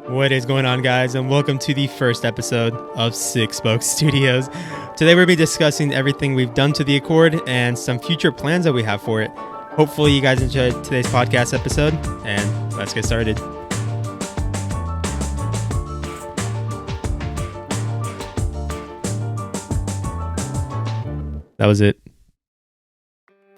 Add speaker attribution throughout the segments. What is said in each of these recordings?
Speaker 1: What is going on, guys, and welcome to the first episode of Six Spoke Studios. Today we're going to be discussing everything we've done to the Accord and some future plans that we have for it. Hopefully you guys enjoyed today's podcast episode, and let's get started. That was it.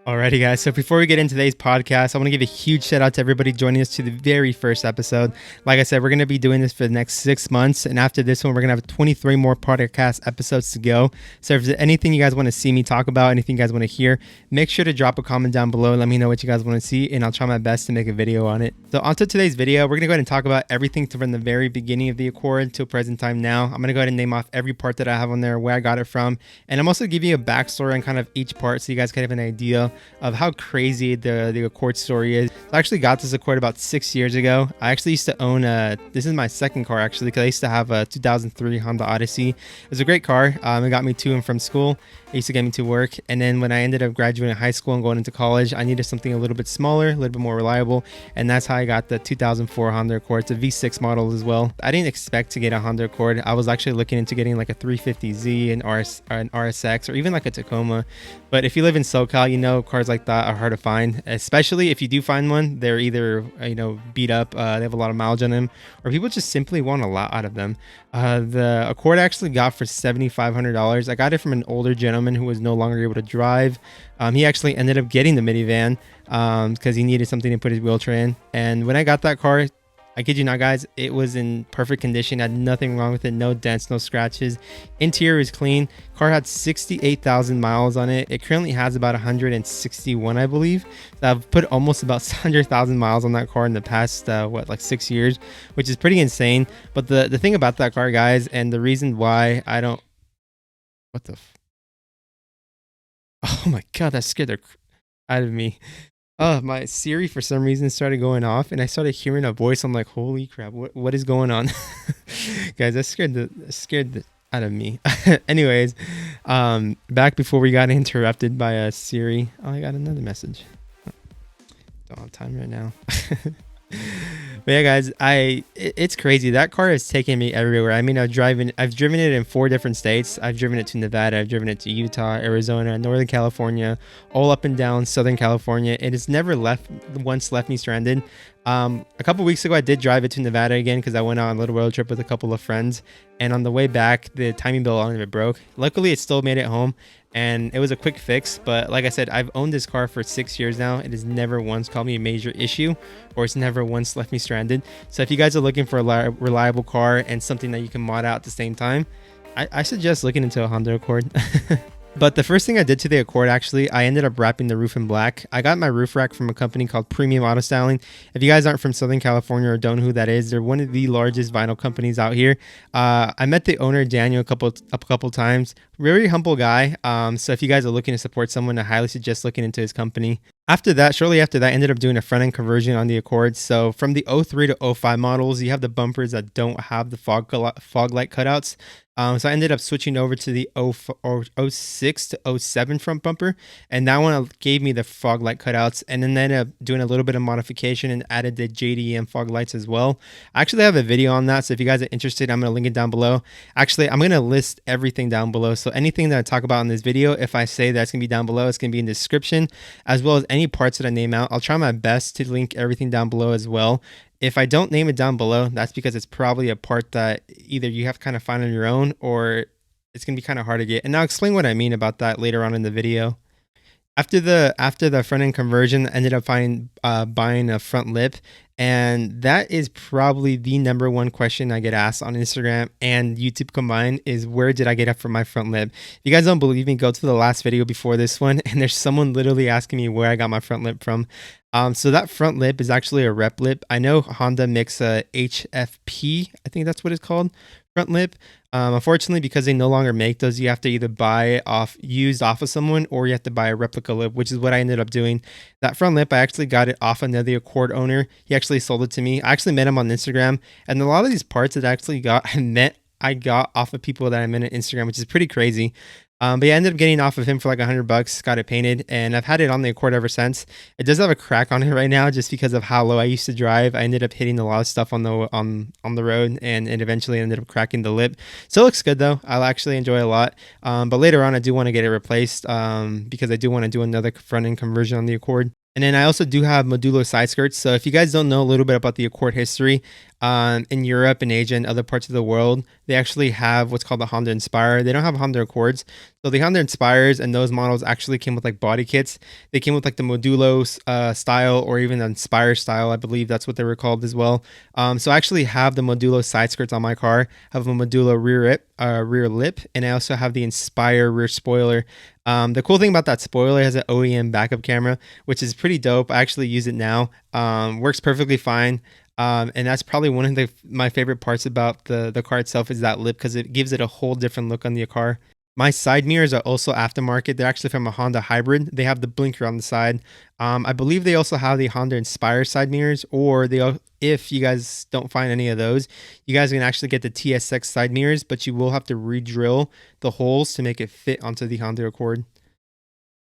Speaker 1: Alrighty, guys. So before we get into today's podcast, I want to give a huge shout out to everybody joining us to the very first episode. Like I said, we're going to be doing this for the next 6 months. And after this one, we're going to have 23 more podcast episodes to go. So if there's anything you guys want to see me talk about, anything you guys want to hear, make sure to drop a comment down below and let me know what you guys want to see. And I'll try my best to make a video on it. So onto today's video, we're going to go ahead and talk about everything from the very beginning of the Accord to present time now. I'm going to go ahead and name off every part that I have on there, where I got it from. And I'm also giving you a backstory on kind of each part so you guys can have an idea of how crazy the Accord story is. I actually got this Accord about 6 years ago. I actually used to own this is my second car actually, because I used to have a 2003 Honda Odyssey. It was a great car. It got me to and from school. It used to get me to work. And then when I ended up graduating high school and going into college, I needed something a little bit smaller, a little bit more reliable. And that's how I got the 2004 Honda Accord. It's a V6 model as well. I didn't expect to get a Honda Accord. I was actually looking into getting like a 350Z, an RSX, or even like a Tacoma. But if you live in SoCal, you know cars like that are hard to find, especially if you do find one. They're either beat up, they have a lot of mileage on them, or people just simply want a lot out of them. The Accord I actually got for $7,500. I got it from an older gentleman who was no longer able to drive. He actually ended up getting the minivan because he needed something to put his wheelchair in. And when I got that car, I kid you not, guys, it was in perfect condition. Had nothing wrong with it. No dents, no scratches. Interior is clean. Car had 68,000 miles on it. It currently has about 161, I believe. So I've put almost about 100,000 miles on that car in the past, 6 years, which is pretty insane. But the thing about that car, guys, and the reason why I don't... Oh my God, that scared the out of me. My Siri for some reason started going off, and I started hearing a voice. I'm like, holy crap, what is going on? Guys, that scared the out of me. Anyways, back before we got interrupted by a Siri. Oh, I got another message. Don't have time right now. But yeah, guys, it's crazy. That car has taken me everywhere. I mean, I've driven it in 4 different states. I've driven it to Nevada. I've driven it to Utah, Arizona, Northern California, all up and down Southern California. It has never left me stranded. A couple weeks ago, I did drive it to Nevada again because I went on a little road trip with a couple of friends. And on the way back, the timing belt on it broke. Luckily, it still made it home. And it was a quick fix, but like I said, I've owned this car for 6 years now. It has never once caused me a major issue, or it's never once left me stranded. So if you guys are looking for a reliable car and something that you can mod out at the same time, I suggest looking into a Honda Accord. But the first thing I did to the Accord, actually, I ended up wrapping the roof in black. I got my roof rack from a company called Premium Auto Styling. If you guys aren't from Southern California or don't know who that is, they're one of the largest vinyl companies out here. I met the owner, Daniel, a couple times. Very humble guy. So if you guys are looking to support someone, I highly suggest looking into his company. Shortly after that, I ended up doing a front end conversion on the Accord. So from the 03 to 05 models, you have the bumpers that don't have the fog light cutouts. So I ended up switching over to the 06 to 07 front bumper, and that one gave me the fog light cutouts, and then ended up doing a little bit of modification and added the JDM fog lights as well. I actually have a video on that, so if you guys are interested, I'm going to link it down below. Actually, I'm going to list everything down below, so anything that I talk about in this video, if I say that's going to be down below, it's going to be in the description, as well as any parts that I name out. I'll try my best to link everything down below as well. If I don't name it down below, that's because it's probably a part that either you have to kind of find on your own, or it's going to be kind of hard to get. And I'll explain what I mean about that later on in the video. After the front end conversion, I ended up buying a front lip, and that is probably the number one question I get asked on Instagram and YouTube combined is, where did I get it from my front lip? If you guys don't believe me, go to the last video before this one, and there's someone literally asking me where I got my front lip from. So that front lip is actually a rep lip. I know Honda makes a HFP, I think that's what it's called, front lip. Unfortunately, because they no longer make those, you have to either buy used off of someone, or you have to buy a replica lip, which is what I ended up doing. That front lip, I actually got it off another Accord owner. He actually sold it to me. I actually met him on Instagram, and a lot of these parts that I actually got, I got off of people that I met on Instagram, which is pretty crazy. But yeah, I ended up getting off of him for like $100, got it painted, and I've had it on the Accord ever since. It does have a crack on it right now, just because of how low I used to drive. I ended up hitting a lot of stuff on the road, and it eventually ended up cracking the lip. Still looks good though. I'll actually enjoy it a lot. But later on, I do want to get it replaced because I do want to do another front end conversion on the Accord. And then I also do have modulo side skirts. So if you guys don't know a little bit about the Accord history, in Europe and Asia and other parts of the world, they actually have what's called the Honda Inspire. They don't have Honda Accords. So the Honda Inspires and those models actually came with like body kits. They came with like the Modulo style, or even the Inspire style. I believe that's what they were called as well. So I actually have the Modulo side skirts on my car. I have a Modulo rear lip, and I also have the Inspire rear spoiler. The cool thing about that spoiler, it has an OEM backup camera, which is pretty dope. I actually use it now. Works perfectly fine. And that's probably one of my favorite parts about the car itself, is that lip, because it gives it a whole different look on the car. My side mirrors are also aftermarket. They're actually from a Honda Hybrid. They have the blinker on the side. I believe they also have the Honda Inspire side mirrors, or if you guys don't find any of those, you guys can actually get the TSX side mirrors, but you will have to re-drill the holes to make it fit onto the Honda Accord.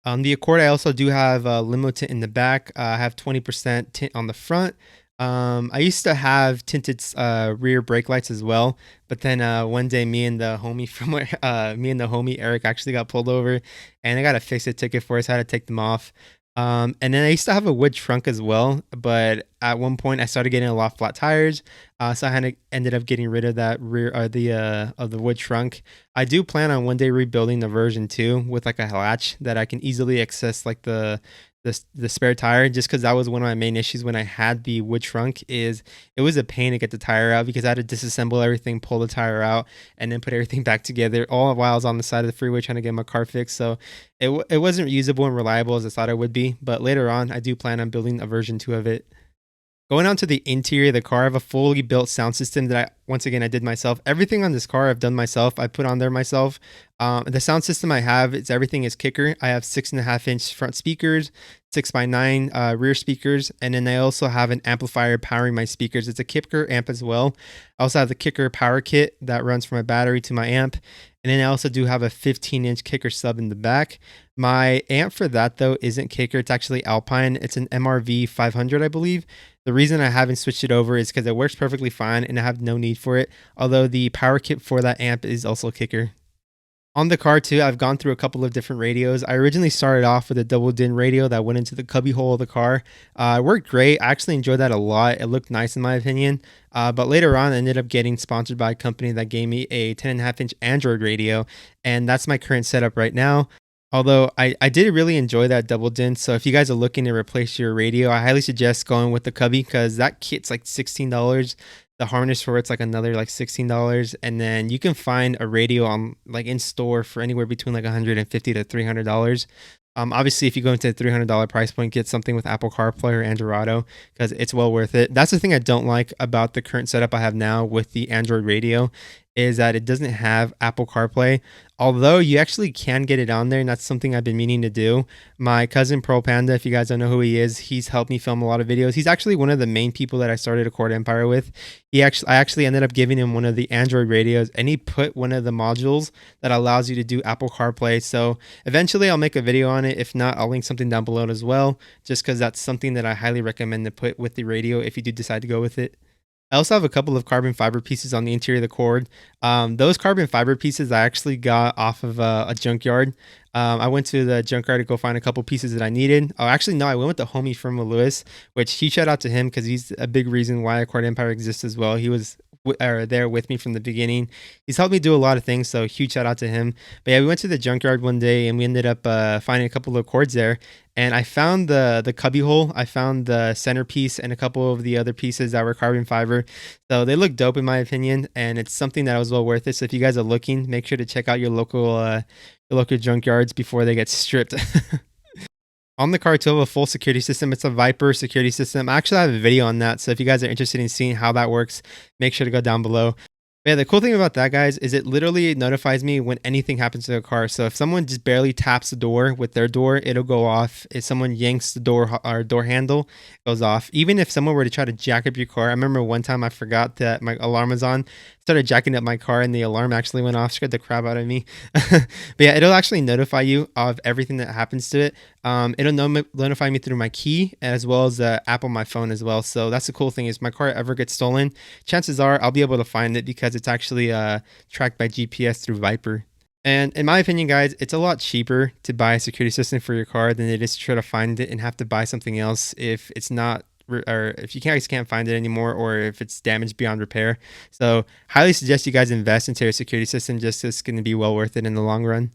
Speaker 1: On the Accord, I also do have limo tint in the back. I have 20% tint on the front. I used to have tinted rear brake lights as well, but then one day me and the homie Eric actually got pulled over, and I got a fix-it ticket for us. I had to take them off. And then I used to have a wood trunk as well, but at one point I started getting a lot of flat tires, so I ended up getting rid of that rear of the wood trunk. I do plan on one day rebuilding the version 2 with like a latch that I can easily access like the spare tire, just because that was one of my main issues when I had the wood trunk. Is it was a pain to get the tire out, because I had to disassemble everything, pull the tire out, and then put everything back together, all while I was on the side of the freeway trying to get my car fixed. So it wasn't usable and reliable as I thought it would be. But later on, I do plan on building a version 2 of it. Going on to the interior of the car, I have a fully built sound system that I did myself. Everything on this car I've done myself. I put on there myself. The sound system I have, everything is Kicker. I have 6.5-inch front speakers, 6x9 rear speakers, and then I also have an amplifier powering my speakers. It's a Kicker amp as well. I also have the Kicker power kit that runs from my battery to my amp. And then I also do have a 15-inch Kicker sub in the back. My amp for that, though, isn't Kicker. It's actually Alpine. It's an MRV 500, I believe. The reason I haven't switched it over is because it works perfectly fine and I have no need for it. Although the power kit for that amp is also Kicker. On the car too, I've gone through a couple of different radios. I originally started off with a double din radio that went into the cubby hole of the car. It worked great. I actually enjoyed that a lot. It looked nice in my opinion. But later on, I ended up getting sponsored by a company that gave me a 10.5-inch Android radio. And that's my current setup right now. Although I did really enjoy that double din. So if you guys are looking to replace your radio, I highly suggest going with the cubby, because that kit's like $16. The harness for it's like another like $16, and then you can find a radio on like in store for anywhere between like $150 to $300. Obviously, if you go into the $300 price point, get something with Apple CarPlay or Android Auto, because it's well worth it. That's the thing I don't like about the current setup I have now with the Android radio, is that it doesn't have Apple CarPlay. Although you actually can get it on there, and that's something I've been meaning to do. My cousin Pearl Panda, if you guys don't know who he is, he's helped me film a lot of videos. He's actually one of the main people that I started Accord Empire with. I actually ended up giving him one of the Android radios, and he put one of the modules that allows you to do Apple CarPlay. So eventually I'll make a video on it. If not, I'll link something down below as well, just because that's something that I highly recommend to put with the radio if you do decide to go with it. I also have a couple of carbon fiber pieces on the interior of the Accord. Those carbon fiber pieces I actually got off of a junkyard. I went to the junkyard to go find a couple pieces that I needed. Oh, actually, no, I went with the homie from Lewis, which huge shout out to him, because he's a big reason why Accord Empire exists as well. He was there with me from the beginning. He's helped me do a lot of things, so huge shout out to him. But yeah, we went to the junkyard one day and we ended up finding a couple of Accords there. And I found the cubby hole, I found the centerpiece, and a couple of the other pieces that were carbon fiber. So they look dope in my opinion, and it's something that was well worth it. So if you guys are looking, make sure to check out your local junkyards before they get stripped. On the car too, I have a full security system. It's a Viper security system. I actually have a video on that, so if you guys are interested in seeing how that works, make sure to go down below. But yeah, the cool thing about that, guys, is it literally notifies me when anything happens to the car. So if someone just barely taps the door with their door, it'll go off. If someone yanks the door or door handle, it goes off. Even if someone were to try to jack up your car, I remember one time I forgot that my alarm was on. started jacking up my car and the alarm actually went off, scared the crap out of me. But yeah, it'll actually notify you of everything that happens to it. It'll notify me through my key as well as the app on my phone as well. So that's the cool thing is my car ever gets stolen, chances are I'll be able to find it because it's actually tracked by GPS through Viper. And in my opinion, guys, it's a lot cheaper to buy a security system for your car than it is to try to find it and have to buy something else if it's not or if you can't find it anymore or if it's damaged beyond repair. So highly suggest you guys invest into your security system, just 'cause it's going to be well worth it in the long run.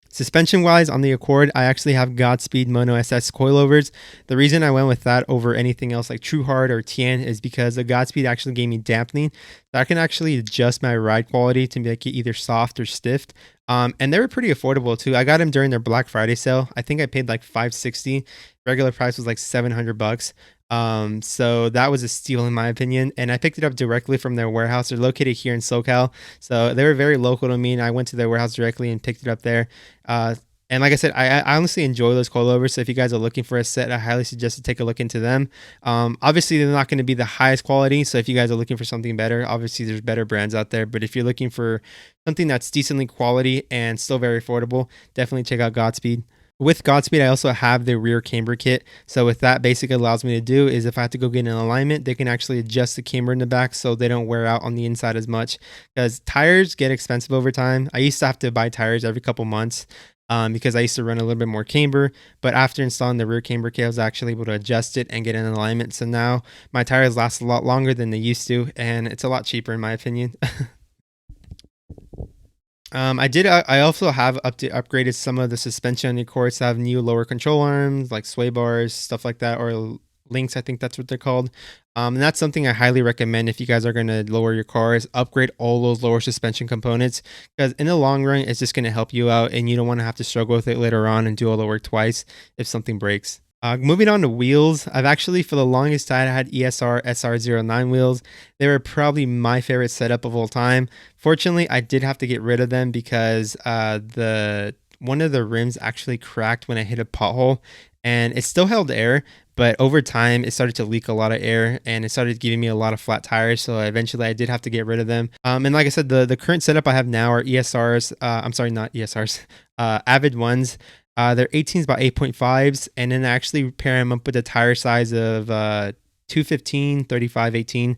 Speaker 1: Suspension wise on the Accord, I actually have Godspeed Mono SS coilovers. The reason I went with that over anything else like True Hard or Tien is because the Godspeed actually gave me dampening. So I can actually adjust my ride quality to make it either soft or stiff. And they were pretty affordable too. I got them during their Black Friday sale. I think I paid like 560. Regular price was like 700 bucks. So that was a steal in my opinion. And I picked it up directly from their warehouse. They're located here in SoCal. So they were very local to me and I went to their warehouse directly and picked it up there. And like I said, I honestly enjoy those coilovers. So if you guys are looking for a set, I highly suggest to take a look into them. Obviously, they're not going to be the highest quality. So if you guys are looking for something better, obviously there's better brands out there. But if you're looking for something that's decently quality and still very affordable, definitely check out Godspeed. With Godspeed, I also have the rear camber kit. So what that basically allows me to do is if I have to go get an alignment, they can actually adjust the camber in the back so they don't wear out on the inside as much. Because tires get expensive over time. I used to have to buy tires every couple months because I used to run a little bit more camber. But after installing the rear camber kit, I was actually able to adjust it and get an alignment. So now my tires last a lot longer than they used to, and it's a lot cheaper in my opinion. I also have upgraded some of the suspension on the Accord to have new lower control arms, like sway bars, stuff like that, or links. I think that's what they're called. And that's something I highly recommend if you guys are going to lower your car is upgrade all those lower suspension components because in the long run, it's just going to help you out and you don't want to have to struggle with it later on and do all the work twice if something breaks. Moving on to wheels, I've actually for the longest time had ESR SR09 wheels. They were probably my favorite setup of all time. Fortunately, I did have to get rid of them because the one of the rims actually cracked when I hit a pothole, and it still held air, but over time it started to leak a lot of air and it started giving me a lot of flat tires. So eventually I did have to get rid of them. And like I said, the current setup I have now are ESRs. I'm sorry, not ESRs, Avid ones. They're 18s by 8.5s, and then I actually pair them up with a tire size of 215, 35, 18.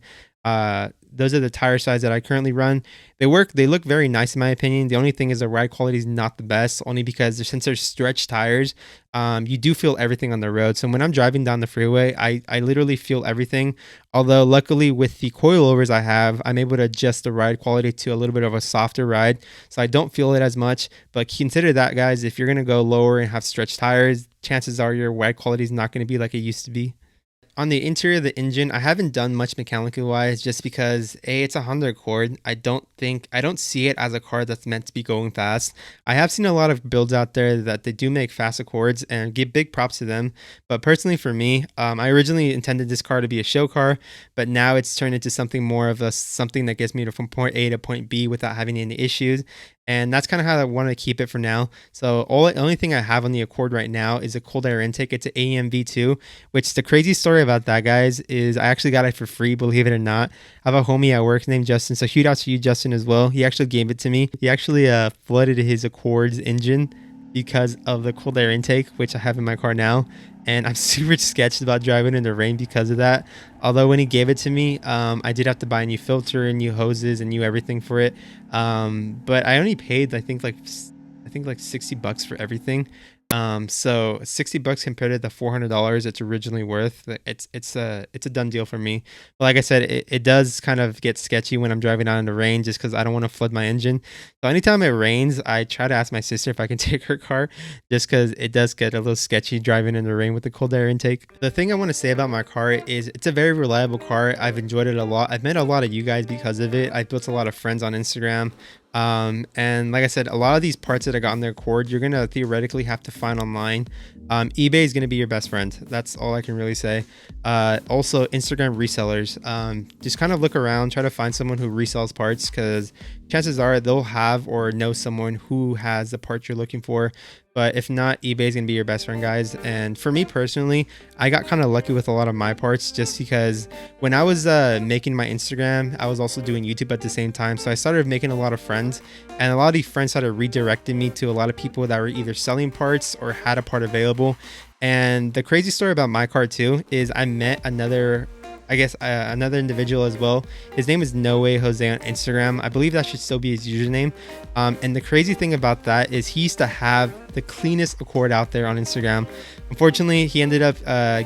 Speaker 1: Those are the tire size that I currently run. They look very nice in my opinion. The only thing is the ride quality is not the best, only because since they're stretched tires, you do feel everything on the road. So when I'm driving down the freeway, I literally feel everything. Although luckily with the coilovers I have, I'm able to adjust the ride quality to a little bit of a softer ride. So I don't feel it as much, but consider that guys, if you're going to go lower and have stretched tires, chances are your ride quality is not going to be like it used to be. On the interior of the engine, I haven't done much mechanically wise just because it's a Honda Accord. I don't see it as a car that's meant to be going fast. I have seen a lot of builds out there that they do make fast Accords and give big props to them. But personally for me, I originally intended this car to be a show car, but now it's turned into something more of something that gets me from point A to point B without having any issues. And that's kind of how I want to keep it for now. So the only thing I have on the Accord right now is a cold air intake. It's an AEM V2, which the crazy story about that, guys, is I actually got it for free, believe it or not. I have a homie at work named Justin. So shout out to you, Justin, as well. He actually gave it to me. He actually flooded his Accord's engine because of the cold air intake, which I have in my car now. And I'm super sketched about driving in the rain because of that. Although when he gave it to me, I did have to buy a new filter and new hoses and new everything for it. But I only paid, I think like $60 for everything. So $60 compared to the $400 it's originally worth. It's a done deal for me. But like I said, it does kind of get sketchy when I'm driving out in the rain just because I don't want to flood my engine. So anytime it rains, I try to ask my sister if I can take her car just because it does get a little sketchy driving in the rain with the cold air intake. The thing I want to say about my car is it's a very reliable car. I've enjoyed it a lot. I've met a lot of you guys because of it. I've built a lot of friends on Instagram. And like I said, a lot of these parts that I got on their Accord, you're going to theoretically have to find online. eBay is going to be your best friend. That's all I can really say. Also Instagram resellers, just kind of look around, try to find someone who resells parts because chances are they'll have or know someone who has the part you're looking for. But if not, eBay is gonna be your best friend, guys. And for me personally, I got kind of lucky with a lot of my parts, just because when I was making my Instagram, I was also doing YouTube at the same time. So I started making a lot of friends, and a lot of these friends started redirecting me to a lot of people that were either selling parts or had a part available. And the crazy story about my car too is I met another, another individual as well. His name is No Way Jose on Instagram. I believe that should still be his username. And the crazy thing about that is he used to have the cleanest Accord out there on Instagram. Unfortunately, he ended up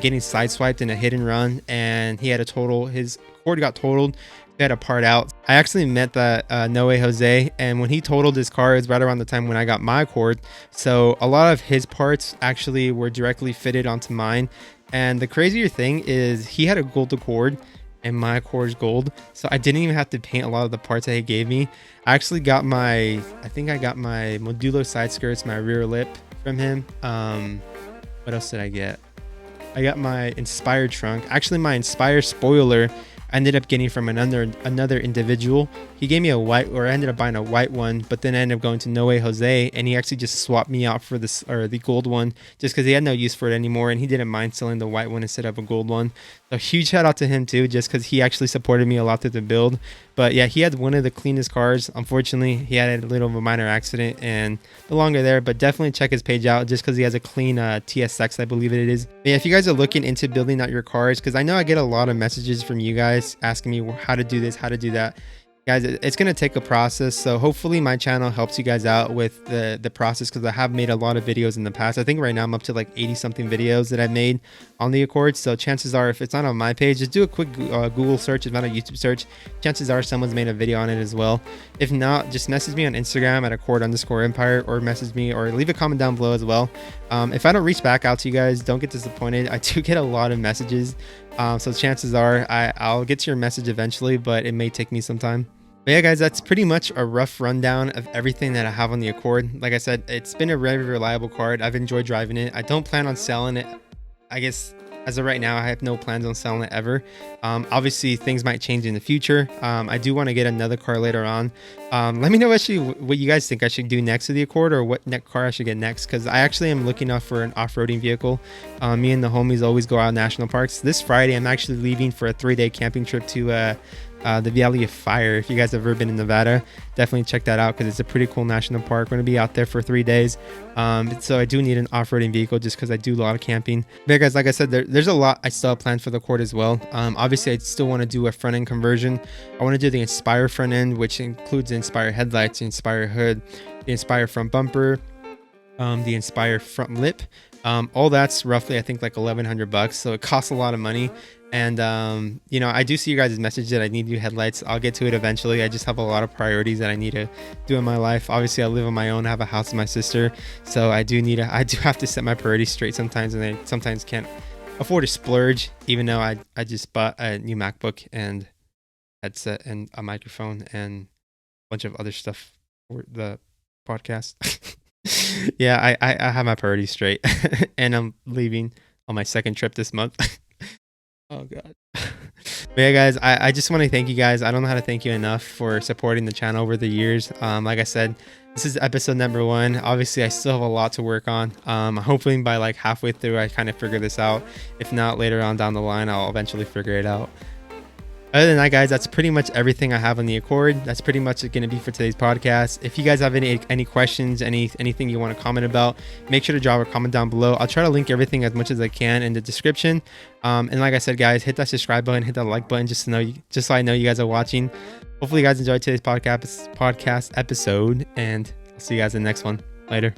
Speaker 1: getting sideswiped in a hit and run, and he had a total. His Accord got totaled. He had a part out. I actually met that No Way Jose, and when he totaled his car, it was right around the time when I got my Accord. So a lot of his parts actually were directly fitted onto mine. And the crazier thing is he had a gold Accord and my Accord is gold, so I didn't even have to paint a lot of the parts that he gave me. I actually got I got my Modulo side skirts, my rear lip from him. What else did I get? I got my Inspire trunk. Actually, my Inspire spoiler I ended up getting from another individual. He gave me a white, or I ended up buying a white one, but then I ended up going to No Way Jose, and he actually just swapped me out for this, or the gold one, just because he had no use for it anymore, and he didn't mind selling the white one instead of a gold one. So huge shout out to him too, just because he actually supported me a lot through the build. But yeah, he had one of the cleanest cars. Unfortunately, he had a little of a minor accident and no longer there, but definitely check his page out just because he has a clean TSX, I believe it is. But yeah, if you guys are looking into building out your cars, because I know I get a lot of messages from you guys asking me how to do this, how to do that. Guys, it's going to take a process, so hopefully my channel helps you guys out with the process, because I have made a lot of videos in the past. I think right now I'm up to like 80 something videos that I've made on the Accord, so chances are if it's not on my page, just do a quick Google search. It's not a YouTube search. Chances are someone's made a video on it as well. If not, just message me on Instagram at Accord_Empire, or message me or leave a comment down below as well. If I don't reach back out to you guys, don't get disappointed. I do get a lot of messages, so chances are I'll get to your message eventually, but it may take me some time. But yeah, guys, that's pretty much a rough rundown of everything that I have on the Accord. Like I said, it's been a very reliable card. I've enjoyed driving it. I don't plan on selling it. I guess as of right now, I have no plans on selling it ever. Obviously, things might change in the future. I do want to get another car later on. Let me know actually what you guys think I should do next to the Accord, or what car I should get next, because I actually am looking out for an off-roading vehicle. Me and the homies always go out national parks. This Friday, I'm actually leaving for a 3-day camping trip to the Valley of Fire. If you guys have ever been in Nevada, definitely check that out, because it's a pretty cool national park. We're going to be out there for 3 days. So I do need an off-roading vehicle just because I do a lot of camping. But guys, like I said, there's a lot I still have planned for the Accord as well. Obviously, I still want to do a front end conversion. I want to do the Inspire front end, which includes the Inspire headlights, the Inspire hood, the Inspire front bumper, the Inspire front lip. All that's roughly, I think, like $1,100, so it costs a lot of money. And you know, I do see you guys' message that I need new headlights. I'll get to it eventually. I just have a lot of priorities that I need to do in my life. Obviously, I live on my own, I have a house with my sister, so I do have to set my priorities straight sometimes, and I sometimes can't afford to splurge, even though I just bought a new MacBook and headset and a microphone and a bunch of other stuff for the podcast. Yeah, I have my priorities straight. And I'm leaving on my second trip this month. Oh god. But yeah, guys, I just want to thank you guys. I don't know how to thank you enough for supporting the channel over the years. Like I said, this is episode number 1. Obviously, I still have a lot to work on. Hopefully by like halfway through, I kind of figure this out. If not, later on down the line, I'll eventually figure it out. Other than that, guys, that's pretty much everything I have on the Accord. That's pretty much going to be for today's podcast. If you guys have any questions, anything you want to comment about, make sure to drop a comment down below. I'll try to link everything as much as I can in the description. And like I said, guys, hit that subscribe button, hit that like button, just so I know you guys are watching. Hopefully, you guys enjoyed today's podcast episode, and I'll see you guys in the next one. Later.